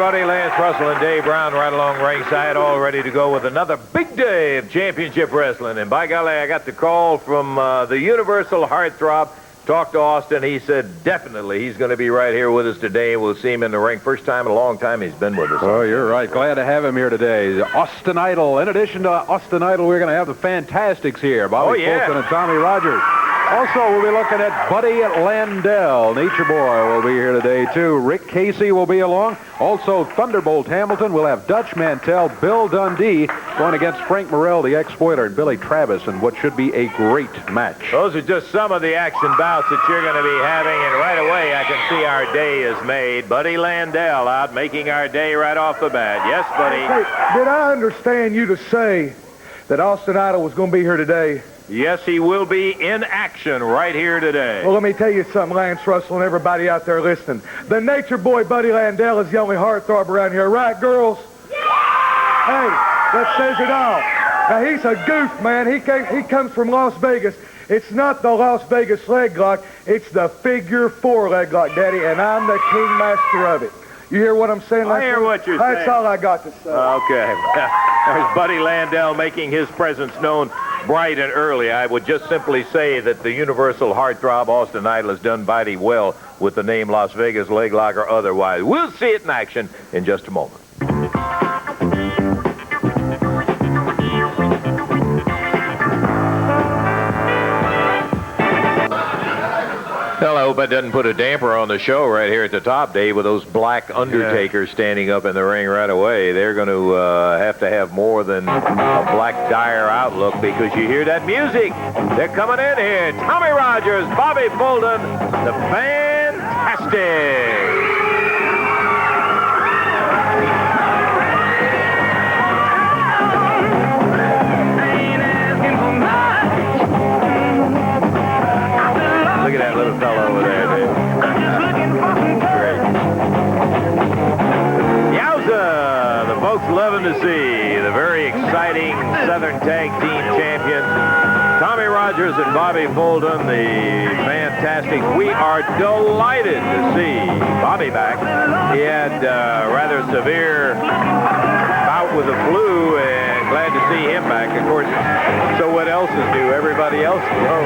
everybody. Lance Russell and Dave Brown right along ringside, all ready to go with another big day of championship wrestling. And by golly, I got the call from the Universal Heartthrob. Talked to Austin. He said definitely he's going to be right here with us today. We'll see him in the ring. First time in a long time he's been with us. Oh, you're right. Glad to have him here today. Austin Idol. In addition to Austin Idol, we're going to have the Fantastics here. Bobby Fulton and Tommy Rogers. Also, we'll be looking at Buddy Landell. Nature Boy will be here today, too. Rick Casey will be along. Also, Thunderbolt Hamilton. We'll have Dutch Mantell, Bill Dundee going against Frank Morrell, the ex-spoiler, and Billy Travis in what should be a great match. Those are just some of the action bouts that you're going to be having, and right away I can see our day is made. Buddy Landell out making our day right off the bat. Yes, Buddy? Hey, did I understand you to say that Austin Idol was going to be here today? Yes, he will be in action right here today. Well, let me tell you something, Lance Russell and everybody out there listening. The Nature Boy, Buddy Landell, is the only heartthrob around here. Right, girls? Yeah! Hey, that says it all. Now, he's a goof, man. He comes from Las Vegas. It's not the Las Vegas leg lock. It's the figure 4 leg lock, Daddy, and I'm the king master of it. You hear what I'm saying? I hear what you're saying. That's all I got to say. Okay. There's Buddy Landell making his presence known bright and early. I would just simply say that the Universal Heartthrob Austin Idol has done mighty well with the name Las Vegas Leg Lock or otherwise. We'll see it in action in just a moment. Well, I hope that doesn't put a damper on the show right here at the top, Dave, with those black Undertakers standing up in the ring right away. They're going to have more than a black dire outlook because you hear that music. They're coming in here. Tommy Rogers, Bobby Fulton, the Fantastic. Look at that little fellow over there, Dave. Great. Yowza! The folks loving to see the very exciting Southern Tag Team champions, Tommy Rogers and Bobby Fulton, the Fantastic. We are delighted to see Bobby back. He had rather severe bout with the flu, and glad to see him back. Of course, so what else is new? Everybody else is new.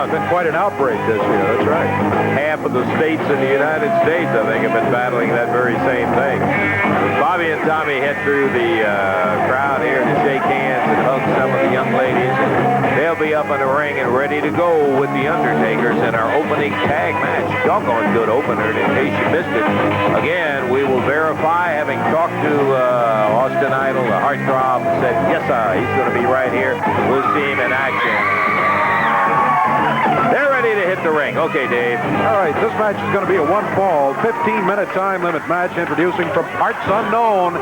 It's been quite an outbreak this year. That's right. Half of the states in the United States, I think, have been battling that very same thing. Bobby and Tommy head through the crowd here to shake hands and hug some of the young ladies. They'll be up in the ring and ready to go with the Undertakers in our opening tag match. Doggone good opener, in case you missed it. Again, we will verify, having talked to Austin Idol, the Heartthrob, said, yes, he's going to be right here. We'll see him in action. They're ready to hit the ring. Okay, Dave. All right, this match is going to be a one-fall, 15-minute time limit match, introducing from parts unknown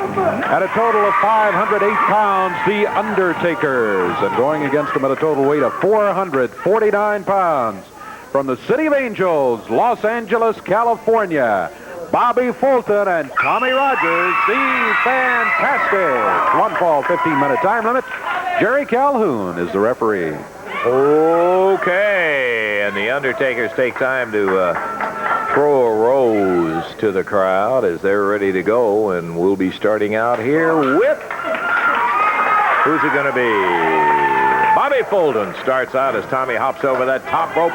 at a total of 508 pounds, the Undertakers, and going against them at a total weight of 449 pounds from the City of Angels, Los Angeles, California, Bobby Fulton and Tommy Rogers, the Fantastic. One fall, 15-minute time limit. Jerry Calhoun is the referee. Okay, and the Undertakers take time to throw a rose to the crowd as they're ready to go, and we'll be starting out here with, who's it going to be? Bobby Fulton starts out as Tommy hops over that top rope.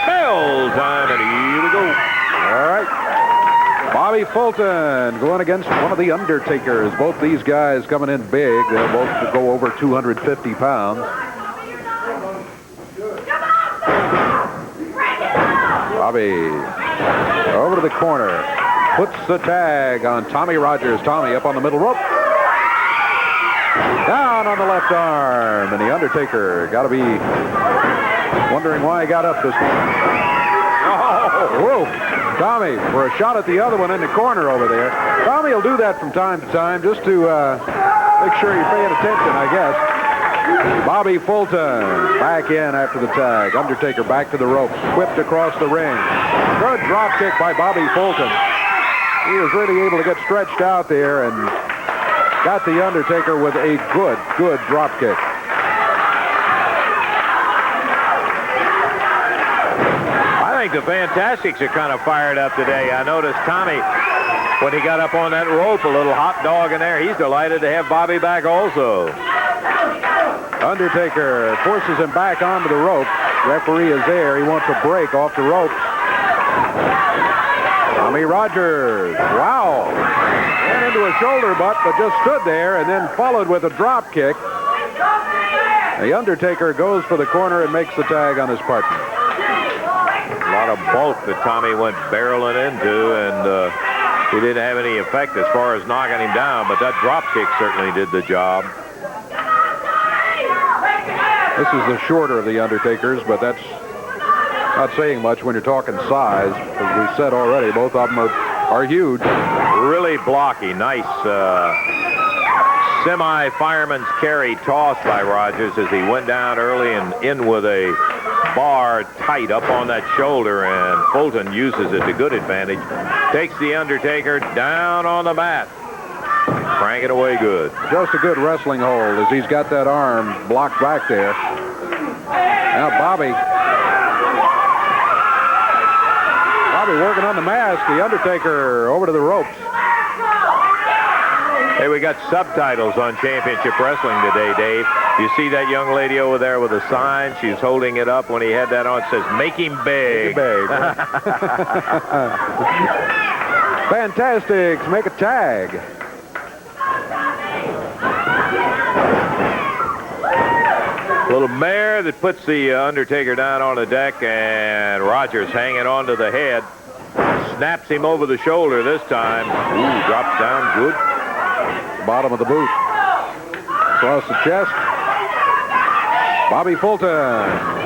Bell time, and here we go. All right. Bobby Fulton going against one of the Undertakers. Both these guys coming in big. They'll both go over 250 pounds. Bobby over to the corner. Puts the tag on Tommy Rogers. Tommy up on the middle rope. Down on the left arm. And the Undertaker got to be wondering why he got up this morning. Oh, whoa. Tommy for a shot at the other one in the corner over there. Tommy will do that from time to time just to make sure you're paying attention, I guess. Bobby Fulton back in after the tag. Undertaker back to the ropes. Whipped across the ring. Good drop kick by Bobby Fulton. He was really able to get stretched out there and got the Undertaker with a good drop kick. I think think the Fantastics are kind of fired up today. I noticed Tommy, when he got up on that rope, a little hot dog in there. He's delighted to have Bobby back also. Undertaker forces him back onto the rope. Referee is there. He wants a break off the ropes. Tommy Rogers, wow. Ran into a shoulder butt, but just stood there and then followed with a drop kick. The Undertaker goes for the corner and makes the tag on his partner. A lot of bulk that Tommy went barreling into, and he didn't have any effect as far as knocking him down, but that drop kick certainly did the job. This is the shorter of the Undertakers, but that's not saying much when you're talking size. As we said already, both of them are huge. Really blocky. Nice semi-fireman's carry toss by Rogers as he went down early and in with a bar tight up on that shoulder, and Fulton uses it to good advantage. Takes the Undertaker down on the mat. Crank it away good. Just a good wrestling hold as he's got that arm blocked back there. Now Bobby working on the mask. The Undertaker over to the ropes. Hey, we got subtitles on Championship Wrestling today, Dave. You see that young lady over there with a sign? She's holding it up when he had that on. It says, "Make him big." Make him big. Fantastics make a tag. Little mare that puts the Undertaker down on the deck, and Rogers hanging on to the head. Snaps him over the shoulder this time. Ooh, drops down good. Bottom of the boot. Across the chest. Bobby Fulton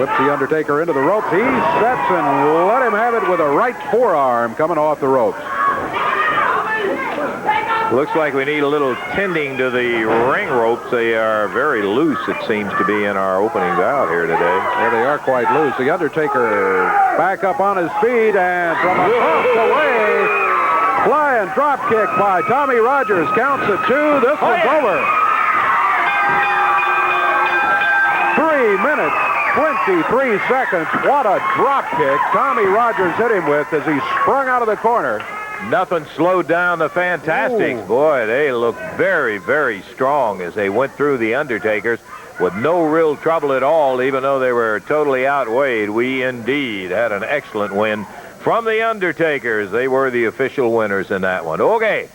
whips the Undertaker into the ropes. He steps and let him have it with a right forearm coming off the ropes. Looks like we need a little tending to the ring ropes. They are very loose, it seems to be, in our opening bout here today. Yeah, they are quite loose. The Undertaker back up on his feet, and from across the way, flying drop kick by Tommy Rogers. Counts at 2. This one's over. 3 minutes, 23 seconds. What a drop kick Tommy Rogers hit him with as he sprung out of the corner. Nothing slowed down the Fantastics. Ooh. Boy, they looked very, very strong as they went through the Undertakers with no real trouble at all, even though they were totally outweighed. We indeed had an excellent win from the Undertakers. They were the official winners in that one. Okay,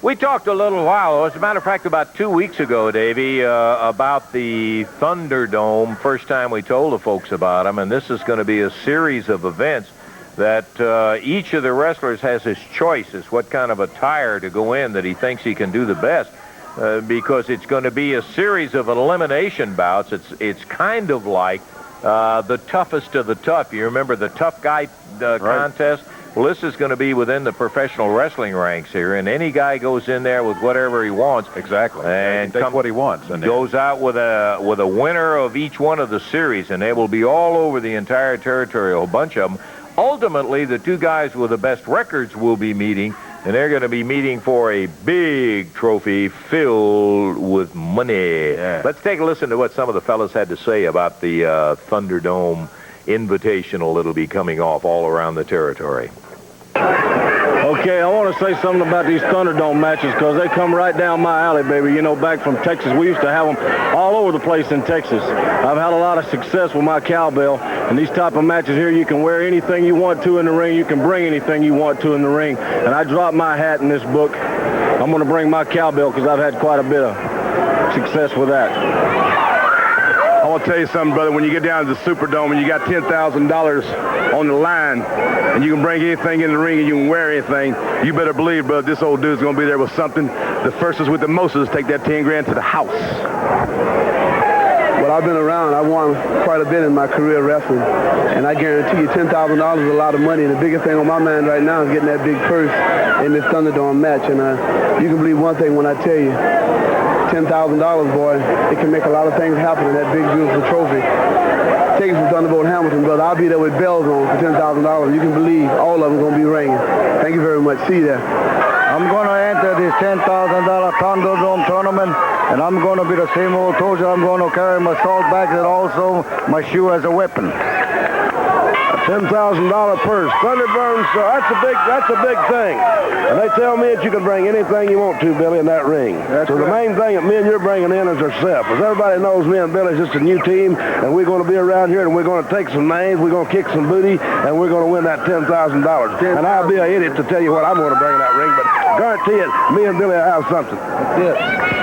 we talked a little while, as a matter of fact, about 2 weeks ago, Davey, about the Thunderdome. First time we told the folks about them, and this is going to be a series of events that each of the wrestlers has his choice as what kind of attire to go in that he thinks he can do the best, because it's going to be a series of elimination bouts. It's kind of like the toughest of the tough. You remember the tough guy contest? Well, this is going to be within the professional wrestling ranks here, and any guy goes in there with whatever he wants. Exactly. And takes what he wants. And goes out with a winner of each one of the series, and they will be all over the entire territory, a whole bunch of them. Ultimately, the two guys with the best records will be meeting, and they're going to be meeting for a big trophy filled with money. Yeah. Let's take a listen to what some of the fellas had to say about the Thunderdome Invitational that'll be coming off all around the territory. Okay, I want to say something about these Thunderdome matches because they come right down my alley, baby. You know, back from Texas, we used to have them all over the place in Texas. I've had a lot of success with my cowbell, and these type of matches here, you can wear anything you want to in the ring. You can bring anything you want to in the ring, and I dropped my hat in this book. I'm going to bring my cowbell because I've had quite a bit of success with that. I want to tell you something, brother. When you get down to the Superdome and you got $10,000 on the line and you can bring anything in the ring and you can wear anything, you better believe, brother, this old dude's going to be there with something. The firstest with the mostest take that 10 grand to the house. Well, I've been around. I won quite a bit in my career wrestling, and I guarantee you $10,000 is a lot of money, and the biggest thing on my mind right now is getting that big purse in this Thunderdome match, and you can believe one thing when I tell you, $10,000, boy, it can make a lot of things happen in that big, beautiful trophy. Take it from Thunderbolt Hamilton, brother. I'll be there with bells on for $10,000. You can believe all of them going to be ringing. Thank you very much. See you there. I'm going to enter this $10,000 Thunderdome tournament, and I'm going to be the same old soldier. I'm going to carry my salt bags and also my shoe as a weapon. $10,000 purse. Thunderburns, that's a big thing. And they tell me that you can bring anything you want to, Billy, in that ring. That's so the right. main thing that me and you're bringing in is ourselves. As everybody knows, me and Billy's just a new team, and we're going to be around here, and we're going to take some names, we're going to kick some booty, and we're going to win that $10,000. And I'll be an idiot to tell you what I'm going to bring in that ring, but guarantee it, me and Billy will have something. That's it.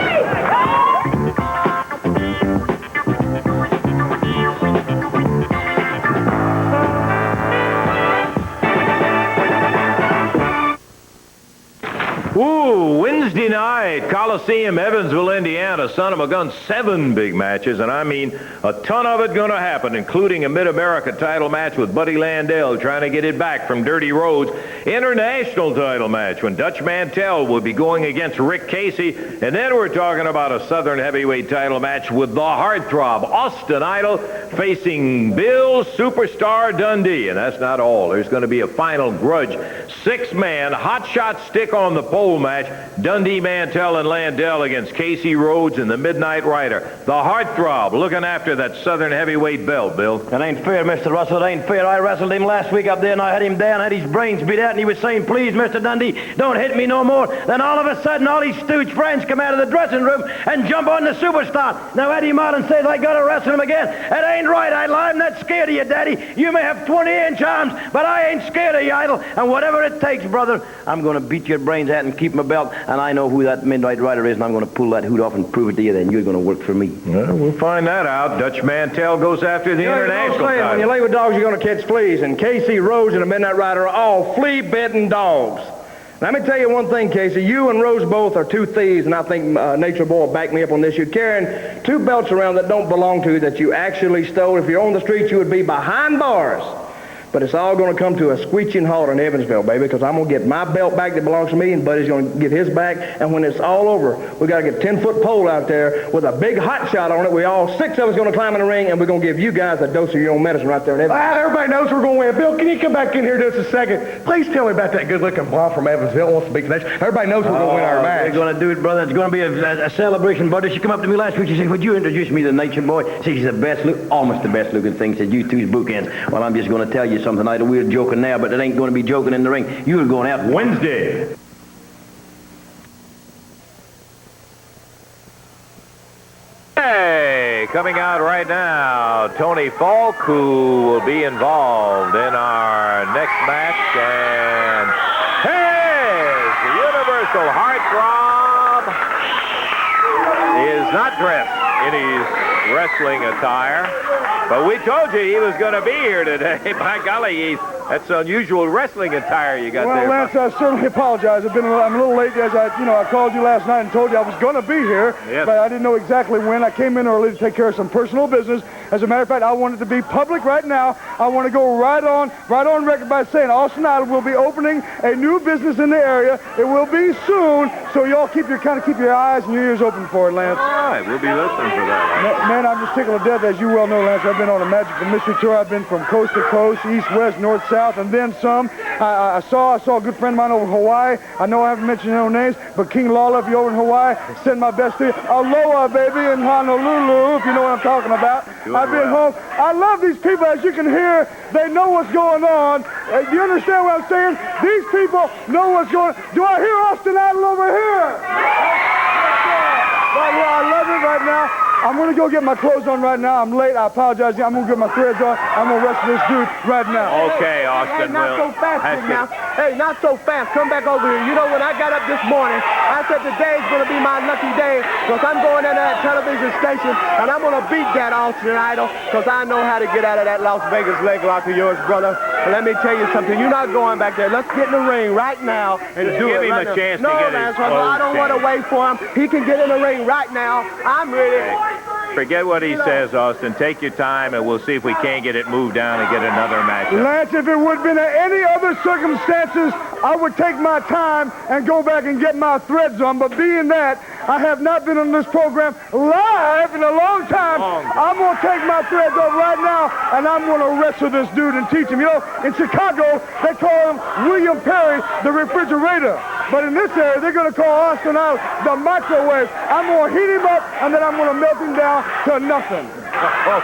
Ooh, Wednesday night, Coliseum, Evansville, Indiana. Son of a gun, 7 big matches, and I mean a ton of it going to happen, including a Mid-America title match with Buddy Landell trying to get it back from Dirty Rhodes. International title match when Dutch Mantell will be going against Rick Casey. And then we're talking about a Southern heavyweight title match with the heartthrob Austin Idol facing Bill Superstar Dundee. And that's not all. There's going to be a final grudge 6-man hot shot stick on the pole match. Dundee, Mantell, and Landell against Casey Rhodes and the Midnight Rider. The heartthrob looking after that Southern heavyweight belt, Bill. It ain't fair, Mr. Russell. It ain't fair. I wrestled him last week up there, and I had him down, had his brains beat out, and he was saying, please, Mr. Dundee, don't hit me no more. Then all of a sudden, all his stooge friends come out of the dressing room and jump on the Superstar. Now Eddie Martin says I got to wrestle him again. It ain't right, Idol. I'm not scared of you, Daddy. You may have 20-inch arms, but I ain't scared of you, Idol. And whatever it takes, brother, I'm going to beat your brains out and keep my belt, and I know who that Midnight Rider is, and I'm going to pull that hood off and prove it to you, then you're going to work for me. Well, we'll find that out. Dutch Mantell goes after the international title. When you lay with dogs, you're going to catch fleas, and Casey Rhodes and the Midnight Rider are all flea-bitten dogs. Let me tell you one thing, Casey. You and Rose both are 2 thieves, and I think Nature Boy will back me up on this. You're carrying 2 belts around that don't belong to you, that you actually stole. If you're on the street, you would be behind bars. But it's all going to come to a screeching halt in Evansville, baby, because I'm going to get my belt back that belongs to me, and Buddy's going to get his back. And when it's all over, we got to get a 10-foot pole out there with a big hot shot on it. We all 6 of us going to climb in the ring, and we're going to give you guys a dose of your own medicine right there in Evansville. Everybody knows we're going to win. Bill, can you come back in here just a second? Please tell me about that good-looking blonde from Evansville who wants to be connection. Everybody knows we're going to win our match. We're going to do it, brother. It's going to be a celebration, Buddy. She come up to me last week. She said, would you introduce me to Nature Boy? She's the best look, almost the best looking thing. She said, you two's bookends. Well, I'm just going to tell you something, Idol. We're joking now, but it ain't going to be joking in the ring. You're going out Wednesday. Hey, coming out right now, Tony Falk, who will be involved in our next match. And hey, the Universal Heartthrob is not dressed in his wrestling attire, but we told you he was going to be here today. By golly, that's unusual wrestling attire you got there. Well, Lance, I certainly apologize. I'm a little late, as I called you last night and told you I was going to be here, Yes. but I didn't know exactly when. I came in early to take care of some personal business. As a matter of fact, I want it to be public right now. I want to go right on record by saying Austin Idol will be opening a new business in the area. It will be soon, so y'all keep your eyes and your ears open for it, Lance. All right, we'll be listening for that. Man, I'm just tickled to death, as you well know, Lance. I've been on a Magical Mystery Tour. I've been from coast to coast, east, west, north, south, and then some. I saw a good friend of mine over in Hawaii. I know I haven't mentioned no names, but King Lawler, if you're over in Hawaii, send my best to you. Aloha, baby, in Honolulu, if you know what I'm talking about. I've been home. I love these people, as you can hear. They know what's going on. Do you understand what I'm saying? These people know what's going on. Do I hear Austin Idol over here? Right here, I love it right now. I'm going to go get my clothes on right now. I'm late. I apologize. I'm going to get my threads on. I'm going to wrestle this dude right now. Okay, Austin. Hey, not so fast, big mouth. Hey, not so fast. Come back over here. You know, when I got up this morning, I said today's going to be my lucky day because I'm going into that television station and I'm going to beat that Austin Idol because I know how to get out of that Las Vegas leg lock of yours, brother. But let me tell you something. You're not going back there. Let's get in the ring right now and do give it him right a now. chance to No, get his Lance, clothes I don't want to wait for him. He can get in the ring right now. I'm ready. Forget what he says, Austin. Take your time, and we'll see if we can't get it moved down and get another matchup. Lance, if it would have been any other circumstances, I would take my time and go back and get my threads on. But being that I have not been on this program live in a long time, I'm going to take my threads off right now, and I'm going to wrestle this dude and teach him. You know, in Chicago, they call him William Perry, the refrigerator. But in this area, they're going to call Austin out the microwave. I'm going to heat him up, and then I'm going to melt him down to nothing. Well,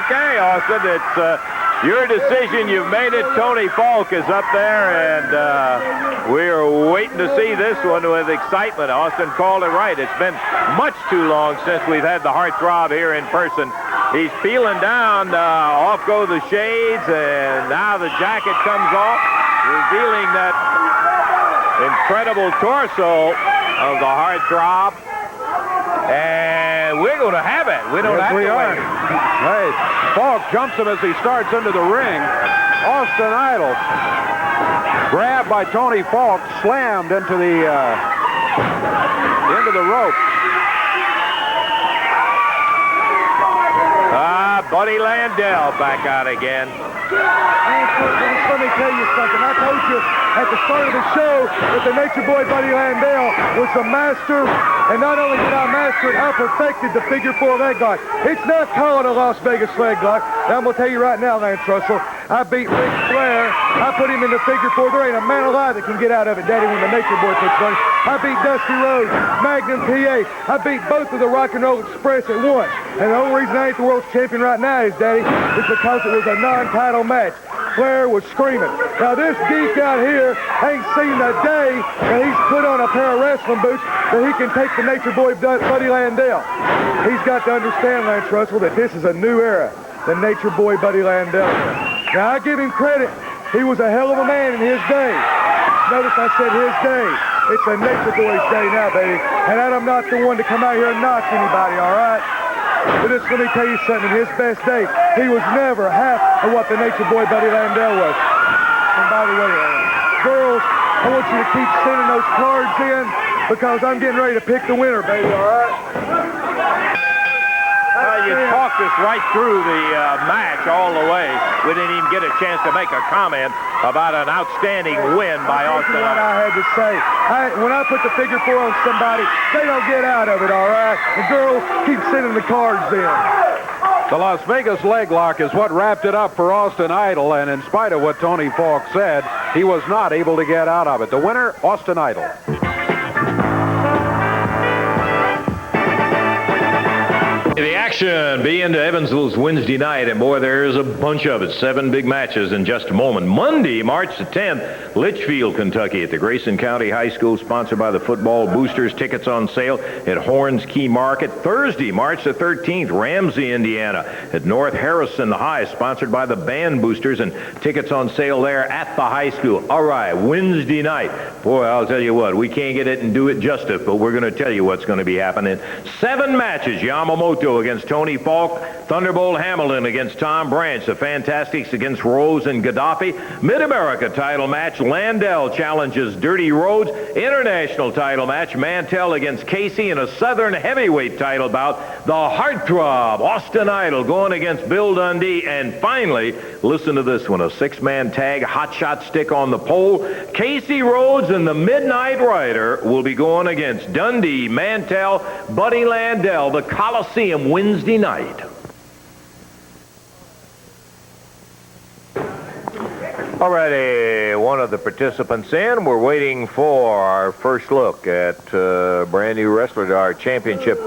okay, Austin. It's Your decision, you've made it. Tony Falk is up there, and we are waiting to see this one with excitement. Austin called it right. It's been much too long since we've had the heartthrob here in person. He's peeling down. Off go the shades, and now the jacket comes off, revealing that incredible torso of the heartthrob. And we're going to have it. We don't have to wait. Hey, Falk jumps him as he starts into the ring. Austin Idol, grabbed by Tony Falk, slammed into the rope. Buddy Landell back out again. Let me tell you something. I told you at the start of the show that the Nature Boy Buddy Landell was the master, and not only did I master it, I perfected the figure 4 leg lock. It's not called a Las Vegas leg lock. Now, I'm going to tell you right now, Lance Russell, I beat Ric Flair. I put him in the figure 4. There ain't a man alive that can get out of it, Daddy, when the Nature Boy puts money. I beat Dusty Rhodes, Magnum PA. I beat both of the Rock and Roll Express at once. And the only reason I ain't the world's champion right now is, Daddy, is because it was a non-title match. Flair was screaming. Now, this geek out here ain't seen a day that he's put on a pair of wrestling boots that he can take the Nature Boy Buddy Landell. He's got to understand, Lance Russell, that this is a new era, the Nature Boy Buddy Landell. Now, I give him credit. He was a hell of a man in his day. Notice I said his day. It's a Nature Boy's day now, baby. And I'm not the one to come out here and knock anybody, all right? But just let me tell you something. In his best day, he was never half of what the Nature Boy Buddy Landell was. And by the way, girls, I want you to keep sending those cards in because I'm getting ready to pick the winner, baby, all right? You talked us right through the match all the way. We didn't even get a chance to make a comment about an outstanding win by Austin. That's what I had to say. When I put the figure 4 on somebody, they don't get out of it, all right? And girls, keep sending the cards in. The Las Vegas leg lock is what wrapped it up for Austin Idol, and in spite of what Tony Falk said, he was not able to get out of it. The winner, Austin Idol. The action begins to Evansville's Wednesday night, and boy, there's a bunch of it. 7 big matches in just a moment. Monday, March the 10th, Litchfield, Kentucky at the Grayson County High School, sponsored by the Football Boosters. Tickets on sale at Horns Key Market. Thursday, March the 13th, Ramsey, Indiana at North Harrison High, sponsored by the Band Boosters, and tickets on sale there at the high school. All right, Wednesday night. Boy, I'll tell you what, we can't get it and do it justice, but we're going to tell you what's going to be happening. 7 matches. Yamamoto against Tony Falk, Thunderbolt Hamilton against Tom Branch, the Fantastics against Rose and Gaddafi, Mid-America title match, Landell challenges Dirty Rhodes, international title match, Mantell against Casey, and a Southern heavyweight title bout, the Heartthrob, Austin Idol going against Bill Dundee, and finally, listen to this one, a 6-man tag, hot shot stick on the pole, Casey Rhodes and the Midnight Rider will be going against Dundee, Mantell, Buddy Landell, the Coliseum Wednesday night. Alrighty, one of the participants in. We're waiting for our first look at brand new wrestler to our championship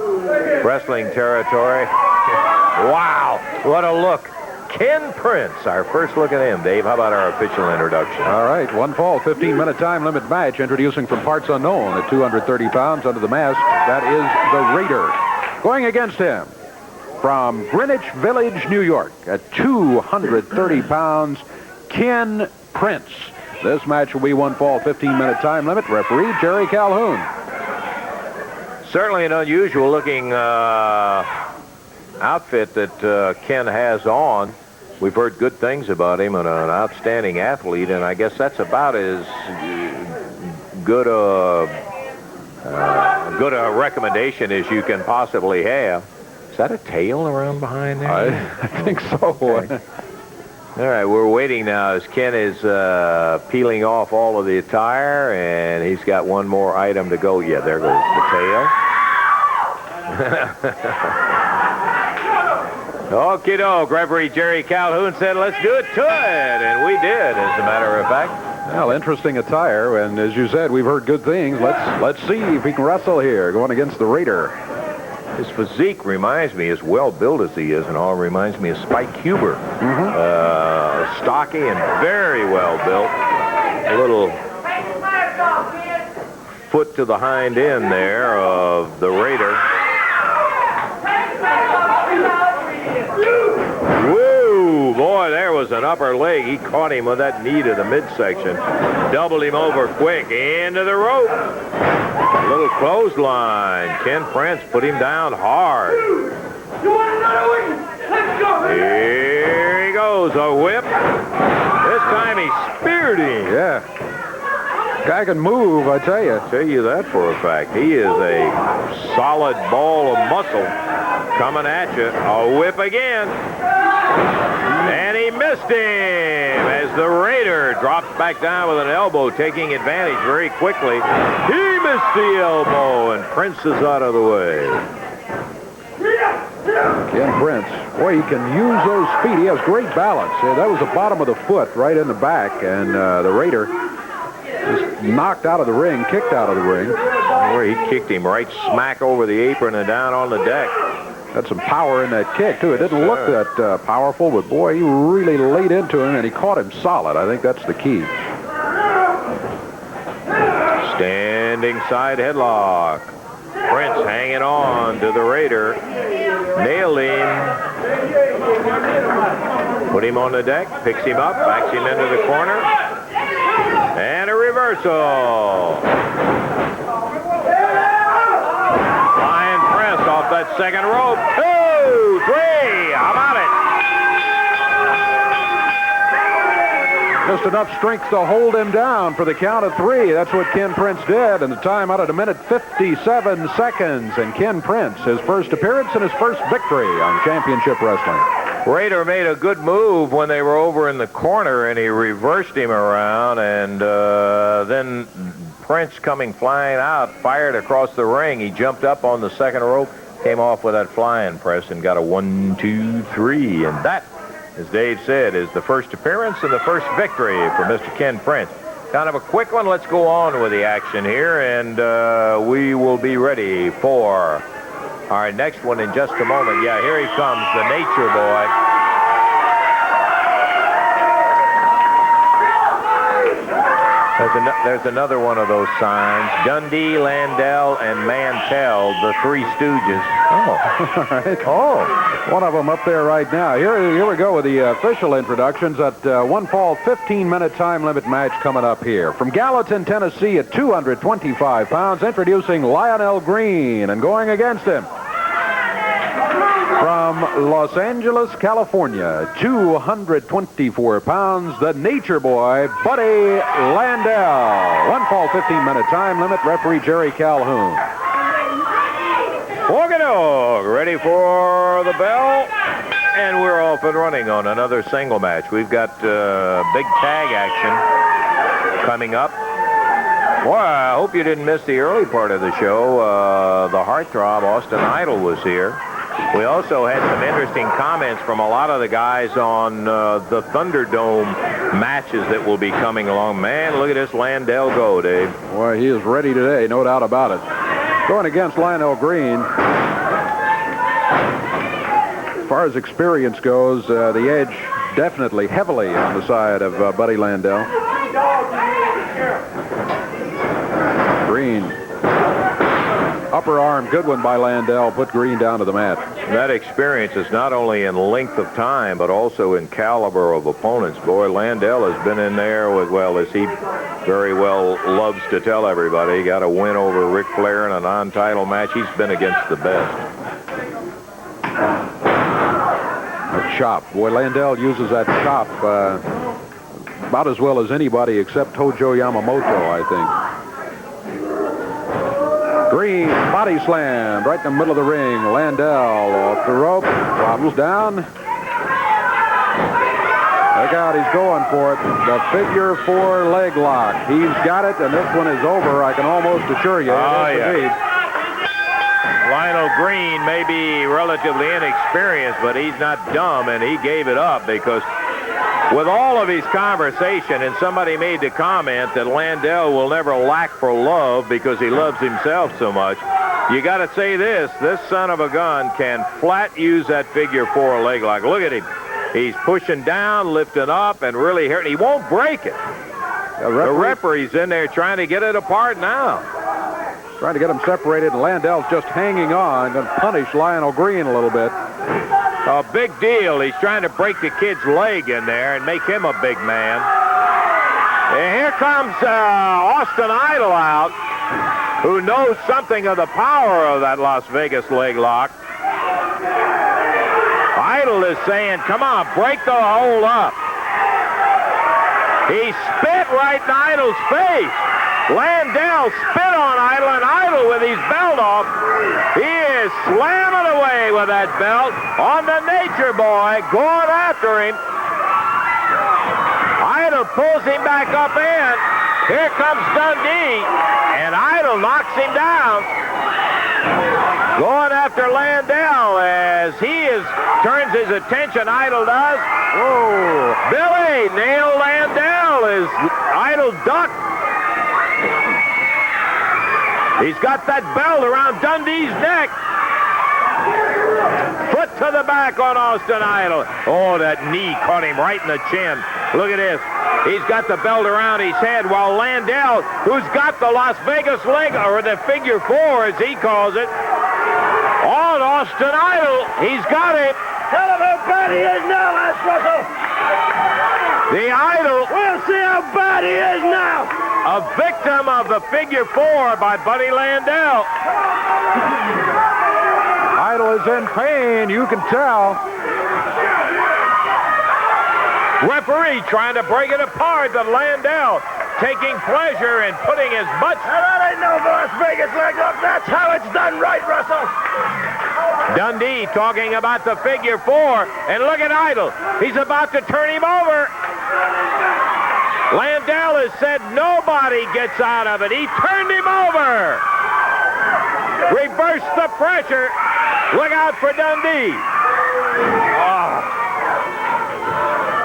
wrestling territory. Wow, what a look. Ken Prince, our first look at him. Dave, how about our official introduction? All right, one fall, 15-minute time limit match, introducing from parts unknown at 230 pounds under the mask. That is the Raider. Going against him from Greenwich Village, New York, at 230 pounds, Ken Prince. This match will be one fall, 15-minute time limit. Referee Jerry Calhoun. Certainly an unusual-looking outfit that Ken has on. We've heard good things about him, and an outstanding athlete, and I guess that's about as good a recommendation as you can possibly have. Is that a tail around behind there? I think so. Okay. All right, we're waiting now as Ken is peeling off all of the attire, and he's got one more item to go. Yeah, there goes the tail. Okie doke. Referee Jerry Calhoun said, let's do it to it. And we did, as a matter of fact. Well, interesting attire, and as you said, we've heard good things. Let's see if he can wrestle here, going against the Raider. His physique reminds me, as well built as he is and all, reminds me of Spike Huber. stocky and very well built. A little foot to the hind end there of the Raider. Woo! Boy, there was an upper leg. He caught him with that knee to the midsection. Doubled him over quick into the rope. A little clothesline. Ken Prince put him down hard. Here he goes, a whip. This time he speared him. Yeah. Guy can move, I tell you. Tell you that for a fact. He is a solid ball of muscle coming at you. A whip again. And he missed him as the Raider drops back down with an elbow, taking advantage very quickly. He missed the elbow, and Prince is out of the way. Ken Prince, boy, he can use those feet. He has great balance. Yeah, that was the bottom of the foot right in the back, and the Raider just knocked out of the ring, kicked out of the ring. Where he kicked him right smack over the apron and down on the deck. Had some power in that kick, too. It didn't look that powerful, but, boy, he really laid into him, and he caught him solid. I think that's the key. Standing side headlock. Prince hanging on to the Raider. Nailed him. Put him on the deck. Picks him up. Backs him into the corner. And a reversal. Flying press off that second rope. 2, 3. How about it? Just enough strength to hold him down for the count of 3. That's what Ken Prince did, and the time out at 1:57 seconds. And Ken Prince, his first appearance and his first victory on Championship Wrestling. Raider made a good move when they were over in the corner, and he reversed him around, and then Prince, coming flying out, fired across the ring. He jumped up on the second rope, came off with that flying press, and got a 1, 2, 3, and that, as Dave said, is the first appearance and the first victory for Mr. Ken Prince. Kind of a quick one. Let's go on with the action here, and we will be ready for our next one in just a moment. Yeah, here he comes, the Nature Boy. There's another one of those signs. Dundee, Landell, and Mantell, the Three Stooges. Oh, all right. Oh, one of them up there right now. Here we go with the official introductions at one fall 15-minute time limit match coming up here. From Gallatin, Tennessee at 225 pounds, introducing Lionel Green, and going against him from Los Angeles, California, 224 pounds, the Nature Boy, Buddy Landell. One fall 15-minute time limit, referee Jerry Calhoun. Dog, ready for the bell, and we're off and running on another single match. We've got big tag action coming up. Boy, I hope you didn't miss the early part of the show. The heartthrob Austin Idol was here. We also had some interesting comments from a lot of the guys on the Thunderdome matches that will be coming along. Man, look at this Landell go, Dave. Boy, he is ready today, no doubt about it. Going against Lionel Green. As far as experience goes, the edge definitely heavily on the side of Buddy Landell. Green. Upper arm, good one by Landell, put Green down to the mat. That experience is not only in length of time, but also in caliber of opponents. Boy, Landell has been in there with, well, as he very well loves to tell everybody, he got a win over Ric Flair in a non-title match. He's been against the best. A chop. Boy, Landell uses that chop about as well as anybody except Tojo Yamamoto, I think. Green, body slam, right in the middle of the ring. Landell off the rope, wobbles down. Look out, he's going for it. The figure 4 leg lock. He's got it, and this one is over, I can almost assure you. Oh, yeah. Lionel Green may be relatively inexperienced, but he's not dumb, and he gave it up because with all of his conversation, and somebody made the comment that Landell will never lack for love because he loves himself so much. You got to say this son of a gun can flat use that figure 4 leg lock. Look at him. He's pushing down, lifting up, and really hurting. He won't break it. The referee's in there trying to get it apart now. Trying to get them separated, and Landell's just hanging on. Going to punish Lionel Green a little bit. A big deal. He's trying to break the kid's leg in there and make him a big man. And here comes Austin Idol out, who knows something of the power of that Las Vegas leg lock. Idol is saying, come on, break the hold up. He spit right in Idol's face. Landell spit on Idol, and Idol with his belt off. He is slamming away with that belt on the Nature Boy, going after him. Idol pulls him back up in. Here comes Dundee, and Idol knocks him down. Going after Landell as he turns his attention, Idol does. Whoa. Billy nailed Landell as Idol ducked. He's got that belt around Dundee's neck. Foot to the back on Austin Idol. Oh, that knee caught him right in the chin. Look at this. He's got the belt around his head while Landell, who's got the Las Vegas leg, or the figure four as he calls it, on Austin Idol. He's got him. Tell him how bad he is now, Les Russell. The Idol. We'll see how bad he is now. A victim of the figure four by Buddy Landell. Idol is in pain, you can tell. Referee trying to break it apart, but Landell taking pleasure in putting his butt. Now that ain't no Las Vegas leg lock. That's how it's done right, Russell. Dundee talking about the figure four, and look at Idol. He's about to turn him over. Landell has said nobody gets out of it. He turned him over. Reverse the pressure. Look out for Dundee. Oh.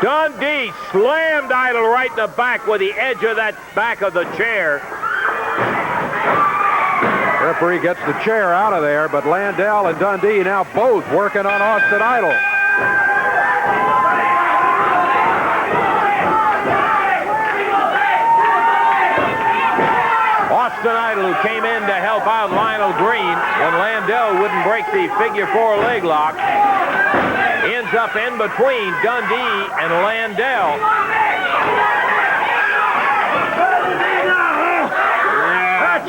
Dundee slammed Idol right in the back with the edge of that back of the chair. Referee gets the chair out of there, but Landell and Dundee now both working on Austin Idol. Austin Idol, who came in to help out Lionel Green when Landell wouldn't break the figure four leg lock, ends up in between Dundee and Landell.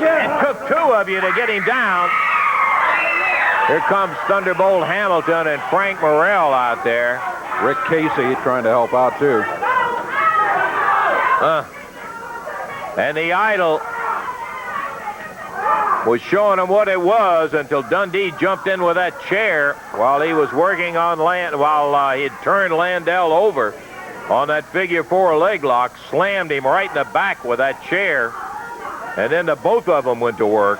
It took two of you to get him down. Here comes Thunderbolt Hamilton and Frank Morrell out there. Rick Casey trying to help out, too. And the Idol was showing him what it was until Dundee jumped in with that chair while he was working on while he had turned Landell over on that figure four leg lock, slammed him right in the back with that chair, and then both of them went to work.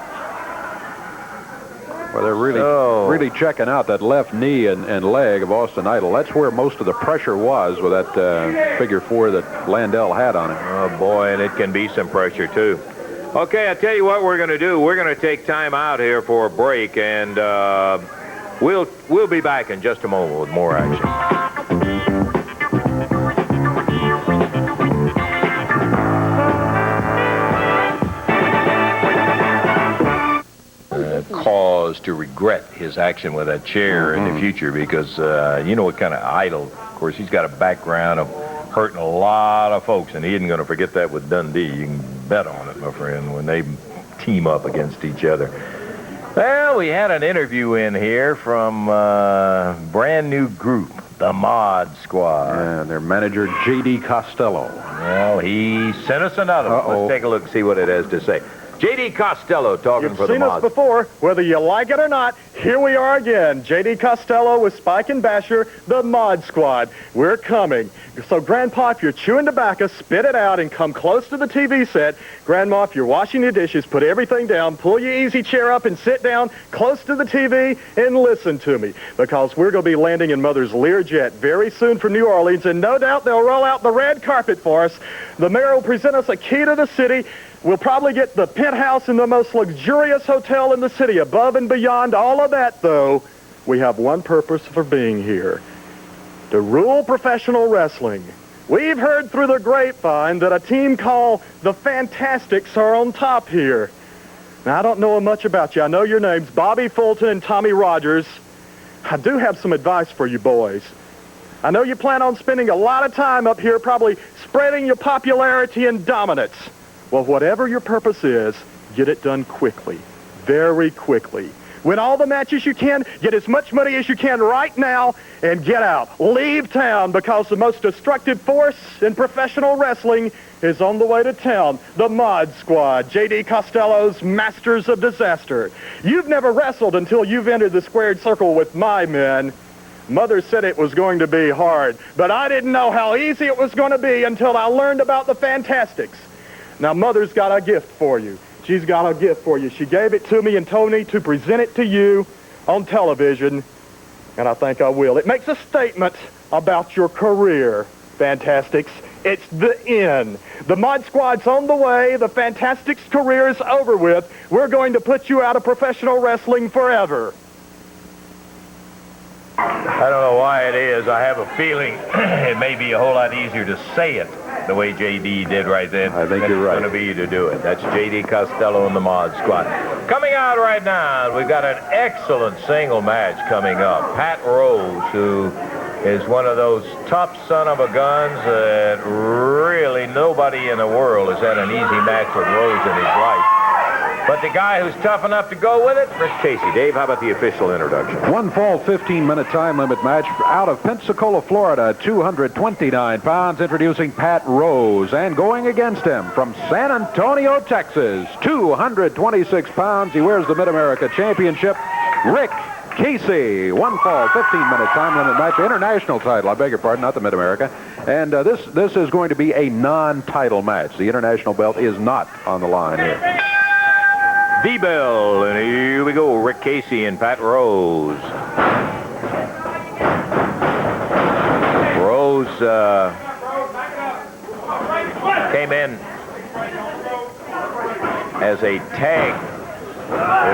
Well, they're really checking out that left knee and leg of Austin Idol. That's where most of the pressure was with that figure four that Landell had on him. Oh, boy, and it can be some pressure, too. Okay, I tell you what we're going to do. We're going to take time out here for a break, and we'll be back in just a moment with more action. Cause to regret his action with that chair in the future, because you know what kind of Idol. Of course, he's got a background of hurting a lot of folks, and he isn't going to forget that with Dundee. You can bet on it, my friend, when they team up against each other. Well, we had an interview in here from a brand new group, the Mod Squad. Yeah, their manager, J.D. Costello. Well, he sent us another one. Let's take a look and see what it has to say. J.D. Costello talking for the You've seen Mods. us before, whether you like it or not. Here we are again. J.D. Costello with Spike and Basher, the Mod Squad. We're coming. So, Grandpa, if you're chewing tobacco, spit it out and come close to the TV set. Grandma, if you're washing your dishes, put everything down, pull your easy chair up and sit down close to the TV and listen to me. Because we're going to be landing in Mother's Learjet very soon from New Orleans, and no doubt they'll roll out the red carpet for us. The mayor will present us a key to the city. We'll probably get the penthouse in the most luxurious hotel in the city. Above and beyond all of that, though, we have one purpose for being here. to rule professional wrestling. We've heard through the grapevine that a team called the Fantastics are on top here. Now, I don't know much about you. I know your names, Bobby Fulton and Tommy Rogers. I do have some advice for you boys. I know you plan on spending a lot of time up here probably spreading your popularity and dominance. Well, whatever your purpose is, get it done quickly, very quickly. Win all the matches you can, get as much money as you can right now, and get out. Leave town, because the most destructive force in professional wrestling is on the way to town. The Mod Squad, J.D. Costello's Masters of Disaster. You've never wrestled until you've entered the squared circle with my men. Mother said it was going to be hard, but I didn't know how easy it was going to be until I learned about the Fantastics. Now, Mother's got a gift for you. She's got a gift for you. She gave it to me and told me to present it to you on television, and I think I will. It makes a statement about your career, Fantastics. It's the end. The Mod Squad's on the way. The Fantastics' career is over with. We're going to put you out of professional wrestling forever. I don't know why it is. I have a feeling it may be a whole lot easier to say it the way J.D. did right then. I think you're right. It's going to be to do it. That's J.D. Costello and the Mod Squad. Coming out right now, we've got an excellent single match coming up. Pat Rose, who is one of those tough son of a guns that really nobody in the world has had an easy match with Rose in his life. But the guy who's tough enough to go with it, Rick Casey. Dave, how about the official introduction? One fall 15-minute time limit match out of Pensacola, Florida, 229 pounds, introducing Pat Rose. And going against him from San Antonio, Texas, 226 pounds. He wears the Mid-America Championship, Rick Casey. One fall 15-minute time limit match, international title. I beg your pardon, not the Mid-America. And this is going to be a non-title match. The international belt is not on the line here. The bell, and here we go. Rick Casey and Pat Rose. Rose came in as a tag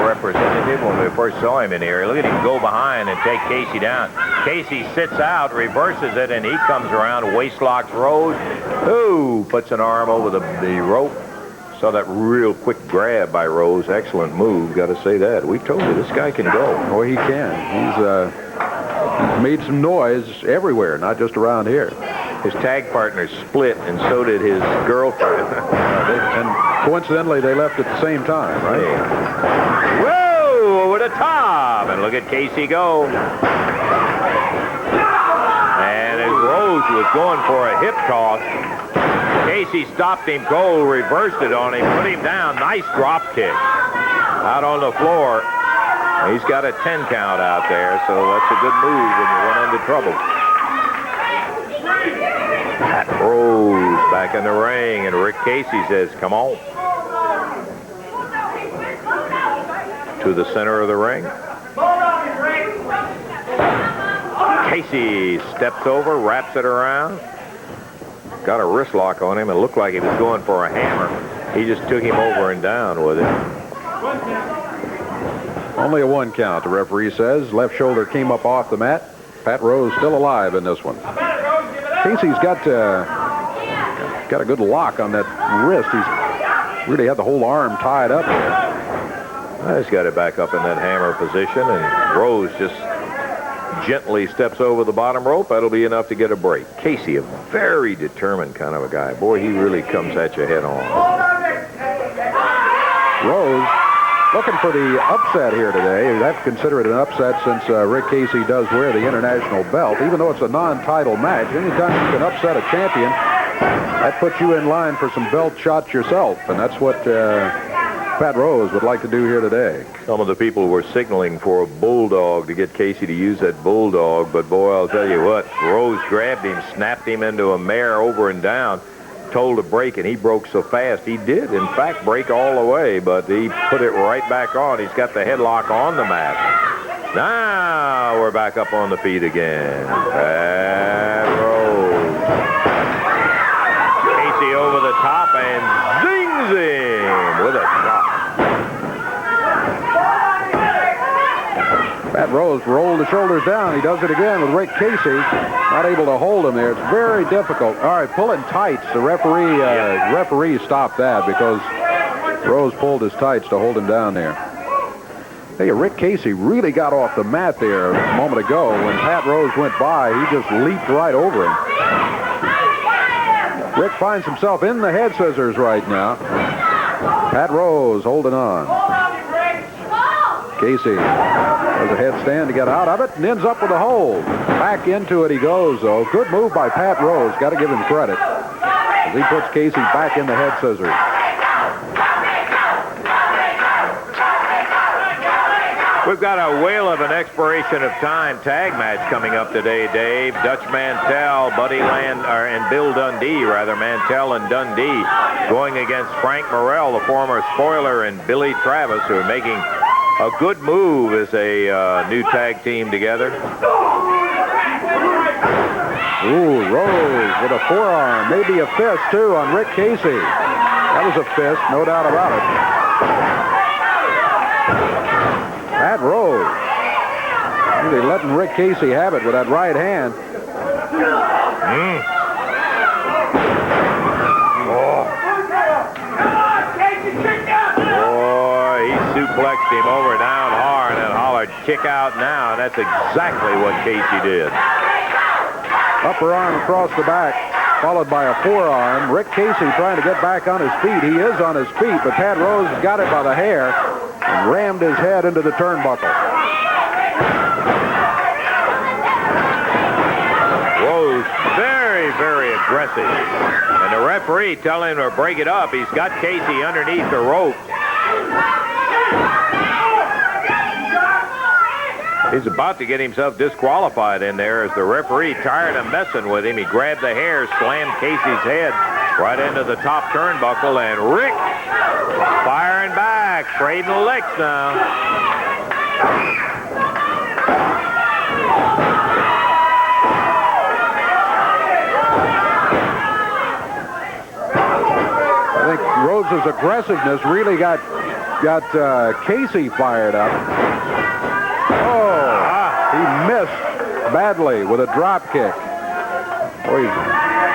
representative when we first saw him in here. Look at him go behind and take Casey down. Casey sits out, reverses it, and he comes around, waist locks Rose. Ooh, puts an arm over the rope. Saw that real quick grab by Rose. Excellent move, got to say that. We told you this guy can go. Oh, he can. He's made some noise everywhere, not just around here. His tag partners split, and so did his girlfriend. And coincidentally, they left at the same time, right? Yeah. Whoa, over the top. And look at Casey go. And as Rose was going for a hip toss, Casey stopped him cold, reversed it on him, put him down. Nice drop kick. Out on the floor. He's got a 10 count out there, so that's a good move when you run into trouble. Pat Rose back in the ring, and Rick Casey says, come on. To the center of the ring. Casey steps over, wraps it around. Got a wrist lock on him. It looked like he was going for a hammer. He just took him over and down with it. Only a 1 count, the referee says. Left shoulder came up off the mat. Pat Rose still alive in this one. Casey's got a good lock on that wrist. He's really had the whole arm tied up there. He's got it back up in that hammer position, and Rose just gently steps over the bottom rope. That'll be enough to get a break. Casey, a very determined kind of a guy. Boy, he really comes at you head on. Rose looking for the upset here today. You have to consider it an upset since Rick Casey does wear the international belt. Even though it's a non-title match, anytime you can upset a champion, that puts you in line for some belt shots yourself. And that's what Pat Rose would like to do here today. Some of the people were signaling for a bulldog to get Casey to use that bulldog, but boy, I'll tell you what, Rose grabbed him, snapped him into a mare over and down, told to break, and he broke so fast. He did, in fact, break all the way, but he put it right back on. He's got the headlock on the mat. Now we're back up on the feet again. Pat Rose. Casey over the top and zings him with a shot. Pat Rose rolled the shoulders down. He does it again with Rick Casey. Not able to hold him there. It's very difficult. All right, pulling tights. The referee stopped that because Rose pulled his tights to hold him down there. Hey, Rick Casey really got off the mat there a moment ago. When Pat Rose went by, he just leaped right over him. Rick finds himself in the head scissors right now. Pat Rose holding on. Casey does a headstand to get out of it and ends up with a hold. Back into it he goes, though. Good move by Pat Rose. Got to give him credit as he puts Casey back in the head scissors. We've got a whale of an expiration of time tag match coming up today, Dave. Dutch Mantell, and Bill Dundee, rather. Mantell and Dundee going against Frank Morrell, the former spoiler, and Billy Travis, who are making a good move as a new tag team together. Ooh, Rose with a forearm, maybe a fist, too, on Rick Casey. That was a fist, no doubt about it. Pat Rose really letting Rick Casey have it with that right hand. Boy, he suplexed him over down hard and hollered, kick out now, and that's exactly what Casey did. Upper arm across the back, followed by a forearm. Rick Casey trying to get back on his feet. He is on his feet, but Pat Rose has got it by the hair and rammed his head into the turnbuckle. Rose very, very aggressive. And the referee telling him to break it up. He's got Casey underneath the rope. He's about to get himself disqualified in there as the referee, tired of messing with him, he grabbed the hair, slammed Casey's head right into the top turnbuckle, and Rick firing back, trading licks now. I think Rose's aggressiveness really got Casey fired up. He missed badly with a drop kick. Boy,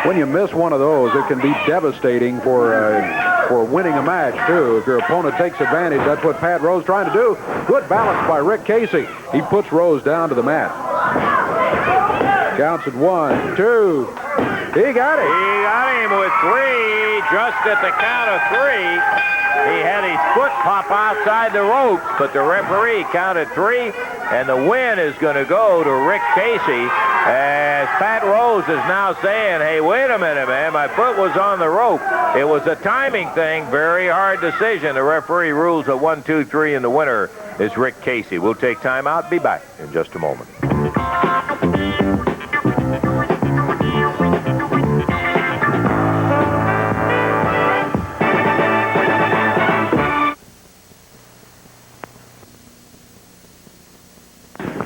when you miss one of those, it can be devastating for winning a match, too. If your opponent takes advantage, that's what Pat Rose trying to do. Good balance by Rick Casey. He puts Rose down to the mat. Counts at 1, 2. He got it. He got him with 3, just at the count of 3. He had his foot pop outside the ropes, but the referee counted 3, and the win is going to go to Rick Casey, as Pat Rose is now saying, hey, wait a minute, man, my foot was on the rope. It was a timing thing, very hard decision. The referee rules a 1, 2, 3, and the winner is Rick Casey. We'll take time out, be back in just a moment.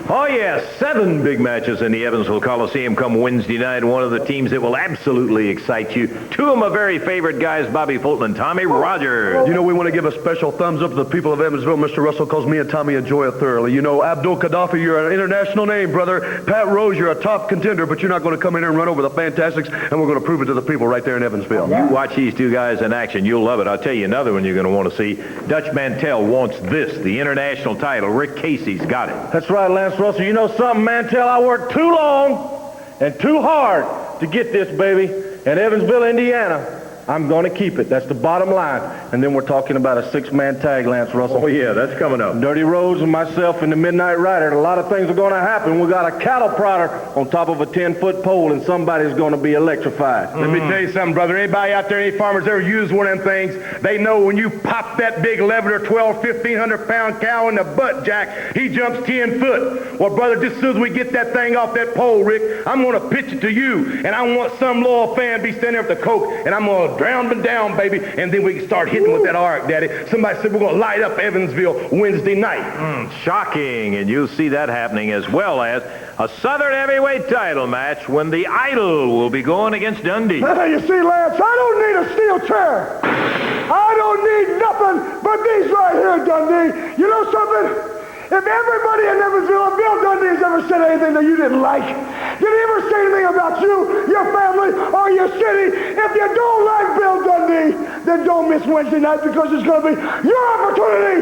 Oh, yes, 7 big matches in the Evansville Coliseum come Wednesday night. One of the teams that will absolutely excite you. 2 of my very favorite guys, Bobby Fulton and Tommy Rogers. You know, we want to give a special thumbs up to the people of Evansville. Mr. Russell, calls me and Tommy enjoy it thoroughly. You know, Abdul Gaddafi, you're an international name, brother. Pat Rose, you're a top contender, but you're not going to come in here and run over the Fantastics, and we're going to prove it to the people right there in Evansville. You watch these 2 guys in action, you'll love it. I'll tell you another one you're going to want to see. Dutch Mantell wants this, the international title. Rick Casey's got it. That's right, Lance Russell. You know something, Mantell? I worked too long and too hard to get this, baby. In Evansville, Indiana, I'm going to keep it. That's the bottom line. And then we're talking about a 6-man tag, Lance Russell. Oh, yeah, that's coming up. Dirty Rose and myself and the Midnight Rider. A lot of things are going to happen. We got a cattle prodder on top of a 10-foot pole, and somebody's going to be electrified. Let me tell you something, brother. Anybody out there, any farmers ever use one of them things, they know when you pop that big 11 or 12, 1,500-pound cow in the butt, Jack, he jumps 10 foot. Well, brother, just as soon as we get that thing off that pole, Rick, I'm going to pitch it to you, and I want some loyal fan to be standing there with the Coke, and I'm going to drown them down, baby, and then we can start hitting with that arc, Daddy. Somebody said we're going to light up Evansville Wednesday night. Shocking, and you'll see that happening, as well as a Southern Heavyweight title match when the Idol will be going against Dundee. Hey, you see, Lance, I don't need a steel chair. I don't need nothing but these right here, Dundee. You know something? If everybody in Evansville, if Bill Dundee has ever said anything that you didn't like, did he ever say anything about you, your family, or your city? If you don't like Bill Dundee, then don't miss Wednesday night because it's going to be your opportunity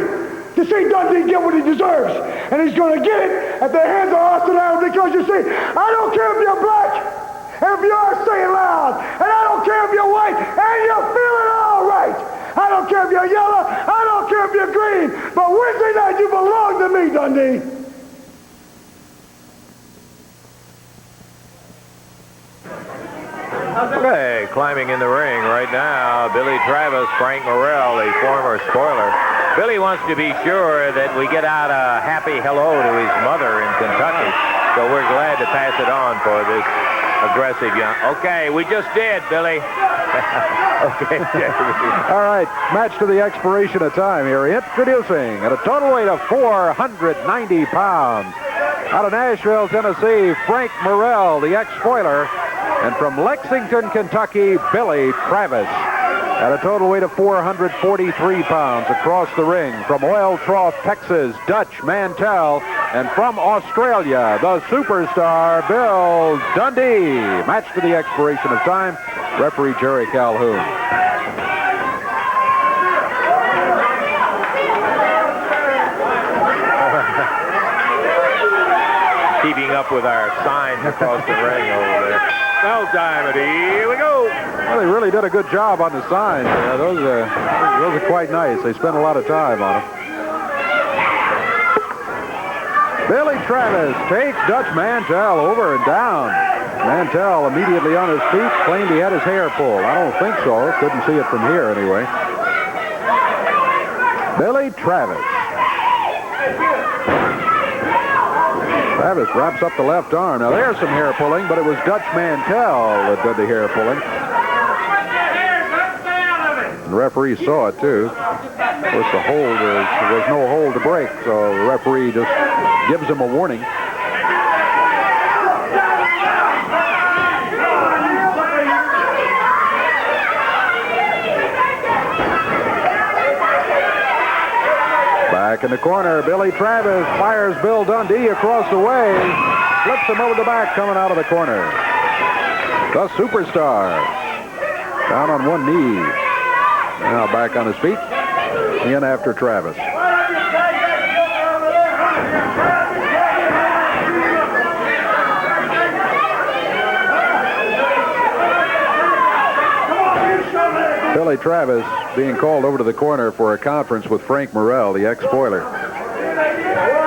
to see Dundee get what he deserves. And he's going to get it at the hands of Austin Allen because, you see, I don't care if you're black, and if you are, say it loud, and I don't care if you're white, and you're feeling all right. I don't care if you're yellow, I don't care if you're green, but Wednesday night you belong to me, Dundee. Okay, climbing in the ring right now, Billy Travis, Frank Morrell, the former spoiler. Billy wants to be sure that we get out a happy hello to his mother in Kentucky, so we're glad to pass it on for this aggressive young... Okay, we just did, Billy. Okay. All right, match to the expiration of time here. Introducing at a total weight of 490 pounds. Out of Nashville, Tennessee, Frank Morrell, the ex-spoiler. And from Lexington, Kentucky, Billy Travis. At a total weight of 443 pounds across the ring. From Oil Trough, Texas, Dutch Mantell. And from Australia, the superstar, Bill Dundee. Match to the expiration of time. Referee Jerry Calhoun. Keeping up with our signs across the ring over there. Bell time, and here we go. Well, they really did a good job on the signs. Those are quite nice. They spent a lot of time on them. Billy Travis takes Dutch Mantell over and down. Mantell immediately on his feet claimed he had his hair pulled. I don't think so. Couldn't see it from here anyway. Billy Travis. Travis wraps up the left arm. Now there's some hair pulling, but it was Dutch Mantell that did the hair pulling. The referee saw it too. Of course, there was no hold to break, so the referee just gives him a warning. Back in the corner, Billy Travis fires Bill Dundee across the way. Flips him over the back coming out of the corner. The superstar. Down on one knee. Now back on his feet. In after Travis. Billy Travis being called over to the corner for a conference with Frank Morrell, the ex-spoiler.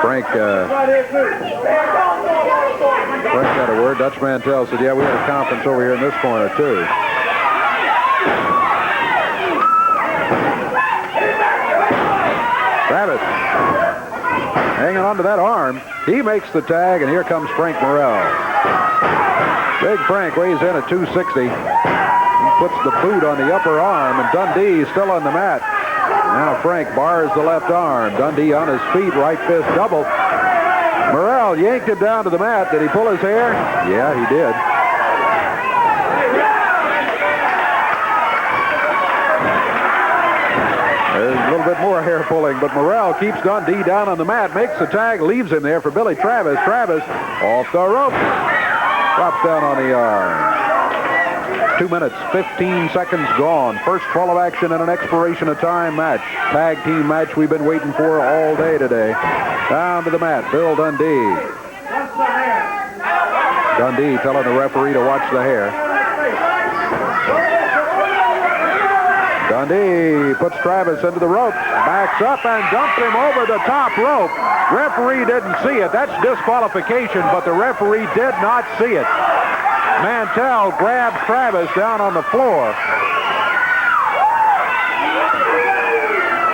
Frank had a word. Dutch Mantell said, yeah, we had a conference over here in this corner, too. Travis hanging on to that arm. He makes the tag, and here comes Frank Morrell. Big Frank weighs in at 260. Puts the boot on the upper arm, and Dundee still on the mat. Now Frank bars the left arm. Dundee on his feet, right fist double. Morrell yanked him down to the mat. Did he pull his hair? Yeah, he did. There's a little bit more hair pulling, but Morrell keeps Dundee down on the mat, makes the tag, leaves him there for Billy Travis. Travis off the rope. Drops down on the arm. 2 minutes, 15 seconds gone. First fall of action in an expiration of time match. Tag team match we've been waiting for all day today. Down to the mat, Bill Dundee. Dundee telling the referee to watch the hair. Dundee puts Travis into the ropes, backs up and dumped him over the top rope. Referee didn't see it. That's disqualification, but the referee did not see it. Mantell grabs Travis down on the floor.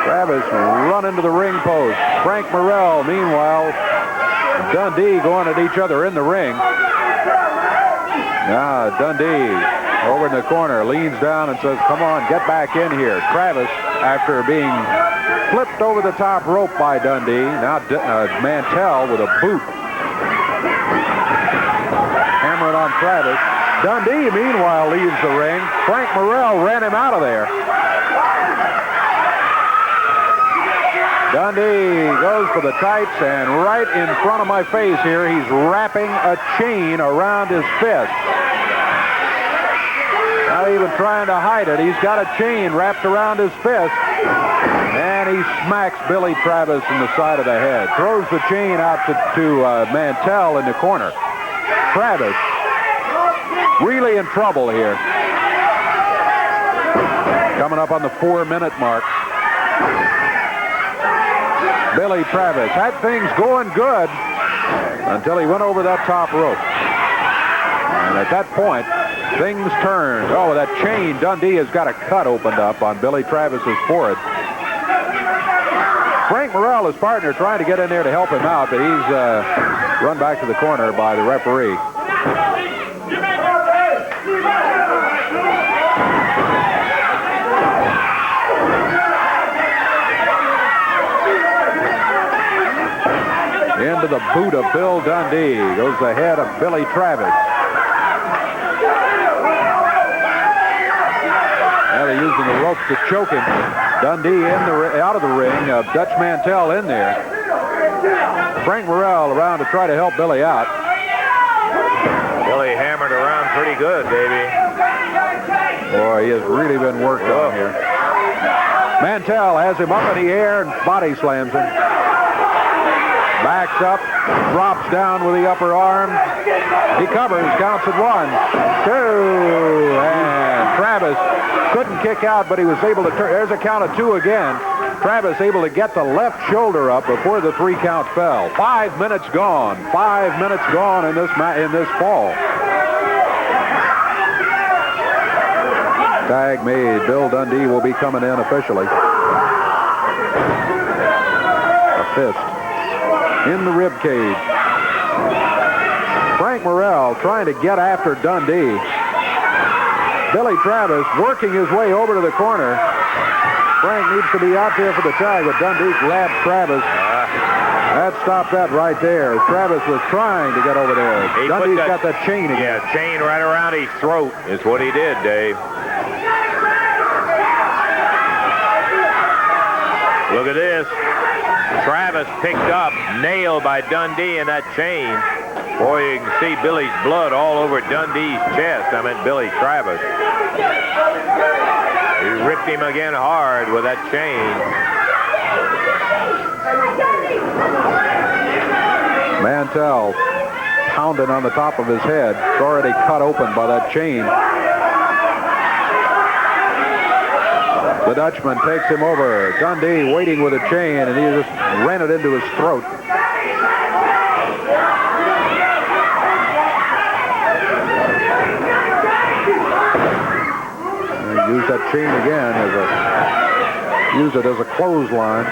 Travis run into the ring post. Frank Morrell, meanwhile, Dundee going at each other in the ring. Now Dundee over in the corner leans down and says, come on, get back in here. Travis, after being flipped over the top rope by Dundee, now Mantell with a boot. Hammering on Travis. Dundee, meanwhile, leaves the ring. Frank Morrell ran him out of there. Dundee goes for the tights, and right in front of my face here, he's wrapping a chain around his fist. Not even trying to hide it. He's got a chain wrapped around his fist, and he smacks Billy Travis in the side of the head. Throws the chain out to Mantell in the corner. Travis really in trouble here. Coming up on the 4-minute mark. Billy Travis had things going good until he went over that top rope. And at that point, things turned. Oh, that chain. Dundee has got a cut opened up on Billy Travis's forehead. Frank Morrell, his partner, trying to get in there to help him out, but he's run back to the corner by the referee. Into the boot of Bill Dundee goes the head of Billy Travis. Now they're using the ropes to choke him. Dundee out of the ring. Dutch Mantell in there. Frank Morrell around to try to help Billy out. Billy hammered around pretty good, baby. Boy, he has really been worked on here. Mantell has him up in the air and body slams him. Backs up, drops down with the upper arm. He covers, counts at 1, 2, and Travis couldn't kick out, but he was able to turn. There's a count of 2 again. Travis able to get the left shoulder up before the 3 count fell. 5 minutes gone. 5 minutes gone in this fall. Tag made. Bill Dundee will be coming in officially. A fist in the rib cage. Frank Morrell trying to get after Dundee. Billy Travis working his way over to the corner. Frank needs to be out there for the tag, but Dundee grabbed Travis. That stopped that right there. Travis was trying to get over there. Dundee's got that chain again. Yeah, chain right around his throat is what he did, Dave. Look at this. Travis picked up, nailed by Dundee in that chain. Boy, you can see Billy's blood all over Dundee's chest. I meant Billy Travis. He ripped him again hard with that chain. Mantell pounding on the top of his head. It's already cut open by that chain. The Dutchman takes him over. Dundee waiting with a chain, and he just ran it into his throat. And use that chain again use it as a clothesline.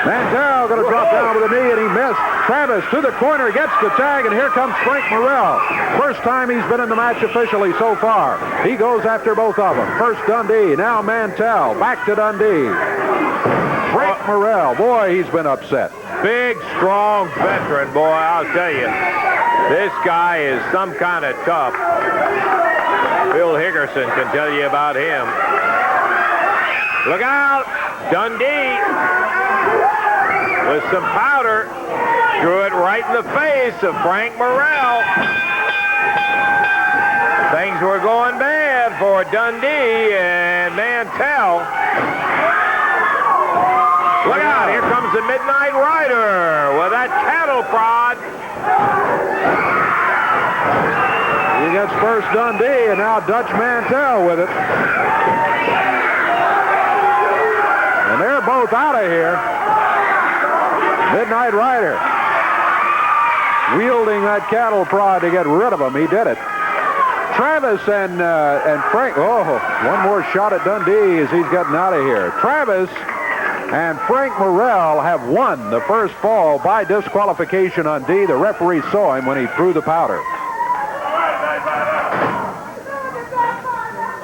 Mantell going to drop down with a knee, and he missed. Travis to the corner, gets the tag, and here comes Frank Morrell. First time he's been in the match officially so far. He goes after both of them. First Dundee, now Mantell. Back to Dundee. Frank Morrell, boy, he's been upset. Big, strong veteran, boy, I'll tell you. This guy is some kind of tough. Bill Higgerson can tell you about him. Look out! Dundee with some powder drew it right in the face of Frank Morrell. Things were going bad for Dundee and Mantell. Look out, here comes the Midnight Rider with that cattle prod. He gets first Dundee, and now Dutch Mantell with it. And they're both out of here. Midnight Rider wielding that cattle prod to get rid of him. He did it. Travis and Frank. Oh, one more shot at Dundee as he's getting out of here. Travis and Frank Morrell have won the first fall by disqualification on D. The referee saw him when he threw the powder.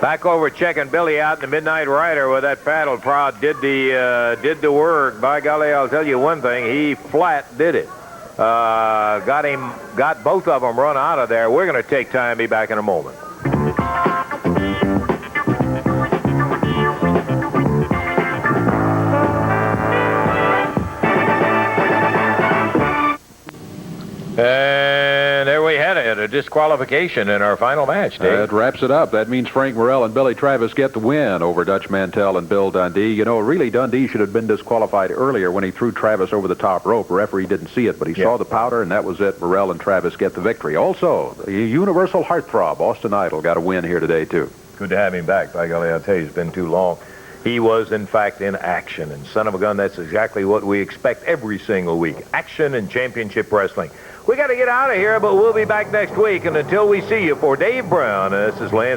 Back over checking Billy out, the Midnight Rider with that paddle prod did the work. By golly, I'll tell you one thing, he flat did it. got both of them run out of there. We're going to take time. Be back in a moment. And there we had it, a disqualification in our final match, Dave. That wraps it up. That means Frank Morrell and Billy Travis get the win over Dutch Mantell and Bill Dundee. You know, really, Dundee should have been disqualified earlier when he threw Travis over the top rope. The referee didn't see it, but he saw the powder, and that was it. Morrell and Travis get the victory. Also, the Universal Heartthrob, Austin Idol, got a win here today, too. Good to have him back. By golly, I'll tell you, it's been too long. He was, in fact, in action. And son of a gun, that's exactly what we expect every single week. Action and championship wrestling. We got to get out of here, but we'll be back next week. And until we see you, for Dave Brown, this is Lance.